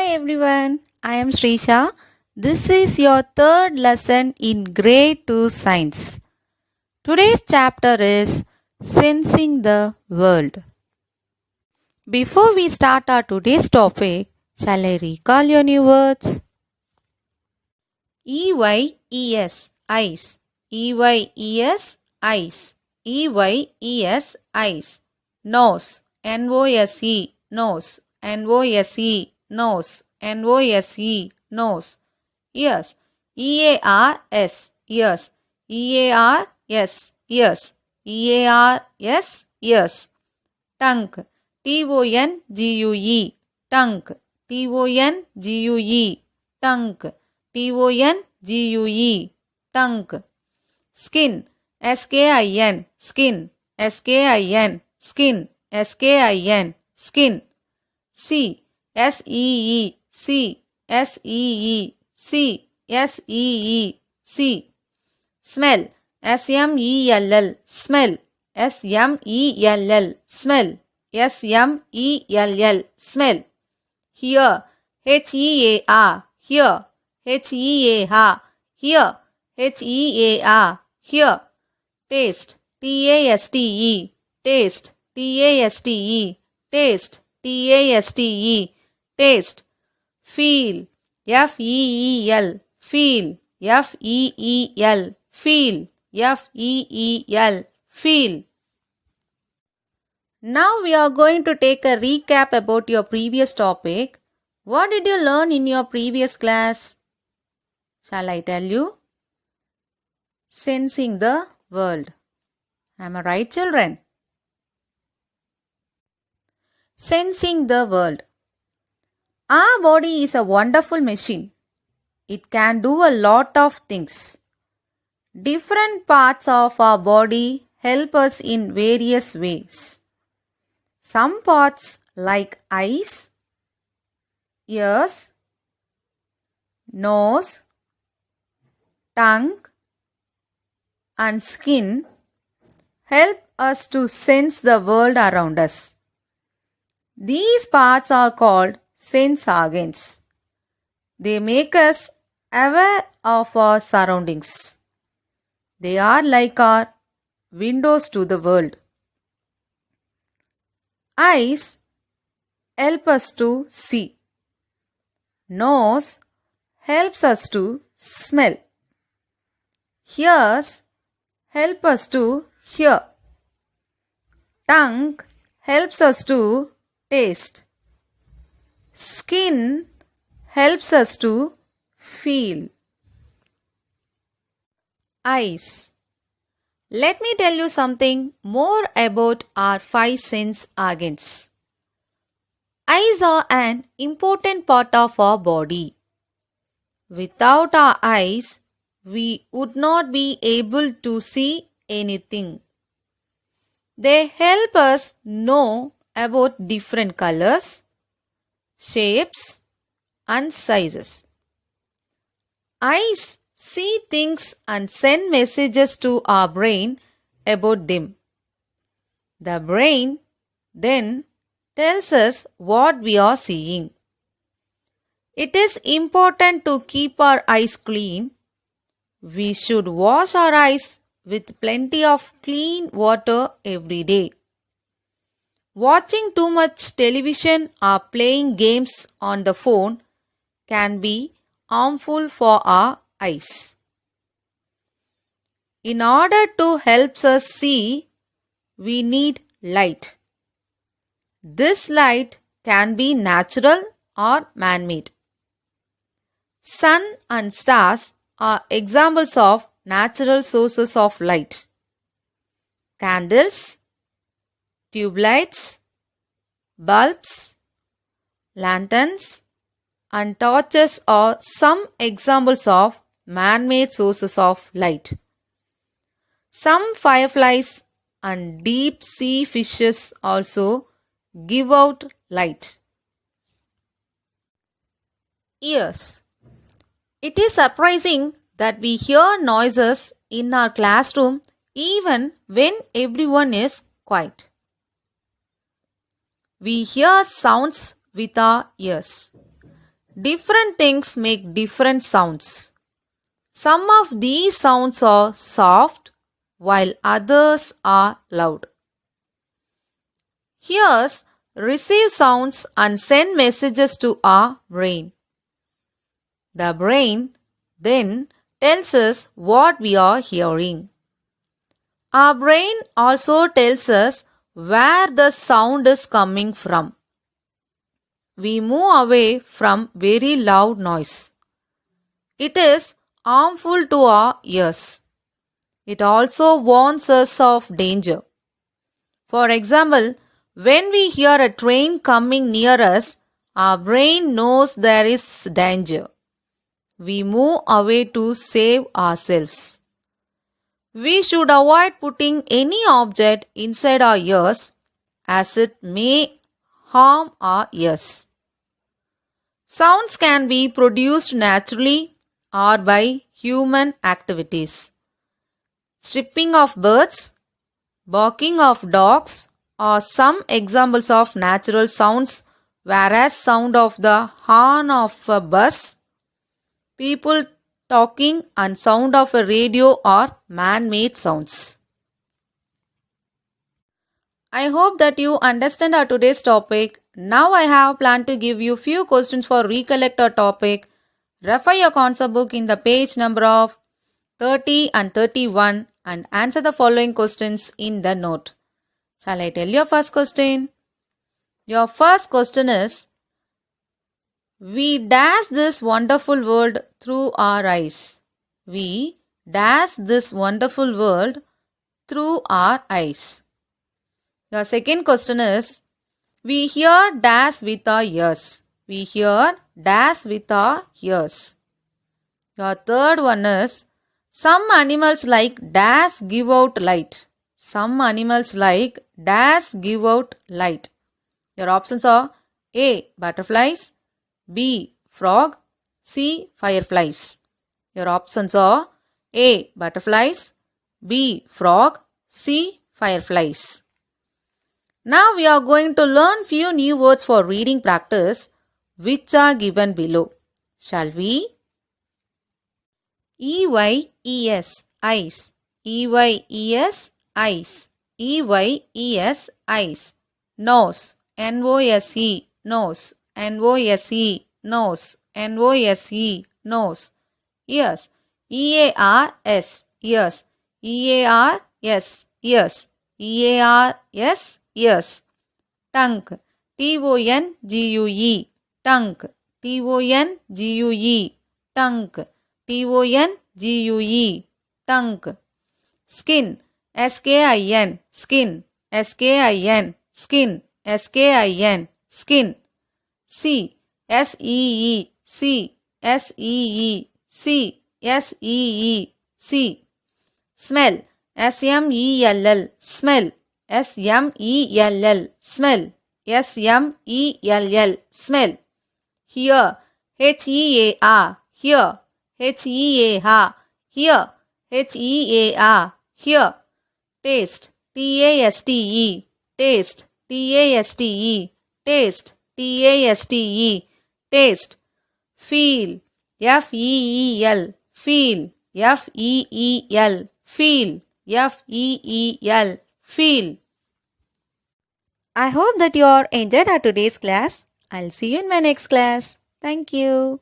everyone, I am Srisha. This is your third lesson in grade 2 science. Today's chapter is Sensing the World. Before we start our today's topic, shall I recall your new words? EYES, eyes. EYES, eyes. EYES, eyes. Nose, NOSE, nose. NOSE, nose. NOSE, nose. Ears, EARS, ears. EARS, ears. EARS, ears. Tongue, TONGUE, tongue. TONGUE, tongue. TONGUE, tongue. Skin, SKIN, skin. SKIN, skin. SKIN, skin. See, SEE, see. SEE, see. SEE, see. Smell, SMELL, smell. SMELL, smell. SMELL, smell. Hear, HEAR, hear. HEAR, hear. HEAR, hear. Taste, TASTE, taste. TASTE, taste. TASTE, taste. Feel, FEEL, feel. FEEL, feel. FEEL, feel. Now we are going to take a recap about your previous topic. What did you learn in your previous class? Shall I tell you? Sensing the world. Am I right, children? Sensing the world. Our body is a wonderful machine. It can do a lot of things. Different parts of our body help us in various ways. Some parts like eyes, ears, nose, tongue, and skin help us to sense the world around us. These parts are called sense organs. They make us aware of our surroundings. They are like our windows to the world. Eyes help us to see. Nose helps us to smell. Ears help us to hear. Tongue helps us to taste. Skin helps us to feel. Eyes. Let me tell you something more about our 5 sense organs. Eyes are an important part of our body. Without our eyes, we would not be able to see anything. They help us know about different colors, shapes, and sizes. Eyes see things and send messages to our brain about them. The brain then tells us what we are seeing. It is important to keep our eyes clean. We should wash our eyes with plenty of clean water every day. Watching too much television or playing games on the phone can be harmful for our eyes. In order to help us see, we need light. This light can be natural or man-made. Sun and stars are examples of natural sources of light. Candles, tube lights, bulbs, lanterns, and torches are some examples of man-made sources of light. Some fireflies and deep sea fishes also give out light. Ears. It is surprising that we hear noises in our classroom even when everyone is quiet. We hear sounds with our ears. Different things make different sounds. Some of these sounds are soft while others are loud. Ears receive sounds and send messages to our brain. The brain then tells us what we are hearing. Our brain also tells us where the sound is coming from. We move away from very loud noise. It is harmful to our ears. It also warns us of danger. For example, when we hear a train coming near us, our brain knows there is danger. We move away to save ourselves. We should avoid putting any object inside our ears as it may harm our ears. Sounds can be produced naturally or by human activities. Chirping of birds, barking of dogs are some examples of natural sounds, whereas sound of the horn of a bus, people talking and sound of a radio are man-made sounds. I hope that you understand our today's topic. Now I have planned to give you few questions for recollect our topic. Refer your concept book in the page number of 30 and 31 and answer the following questions in the note. Shall I tell your first question? Your first question is, we dash this wonderful world through our eyes. We dash this wonderful world through our eyes. Your second question is, we hear dash with our ears. We hear dash with our ears. Your third one is, some animals like dash give out light. Some animals like dash give out light. Your options are A. Butterflies, B. Frog, C. Fireflies. Your options are A. Butterflies, B. Frog, C. Fireflies. Now we are going to learn few new words for reading practice which are given below. Shall we? EYES, eyes. EYES, eyes. EYES, eyes. Nose, NOSE, nose. NOSE, nose. NOSE, nose. Ears, EARS, ears. EARS, ears. EARS, ears. Tongue, TONGUE, tongue. TONGUE, tongue. TONGUE, tongue. Skin, SKIN, skin. SKIN, skin. SKIN, skin. See, SEE, see. SEE, see. SEE, see. Smell, SMELL, smell. SMELL, smell. SMELL, smell. Hear, HEAR, hear. HEAR, hear. HEAR, hear. Taste, TASTE, taste. TASTE, taste. TASTE, taste. Feel, FEEL, feel. FEEL, feel. FEEL, feel. I hope that you are enjoyed our today's class. I'll see you in my next class. Thank you.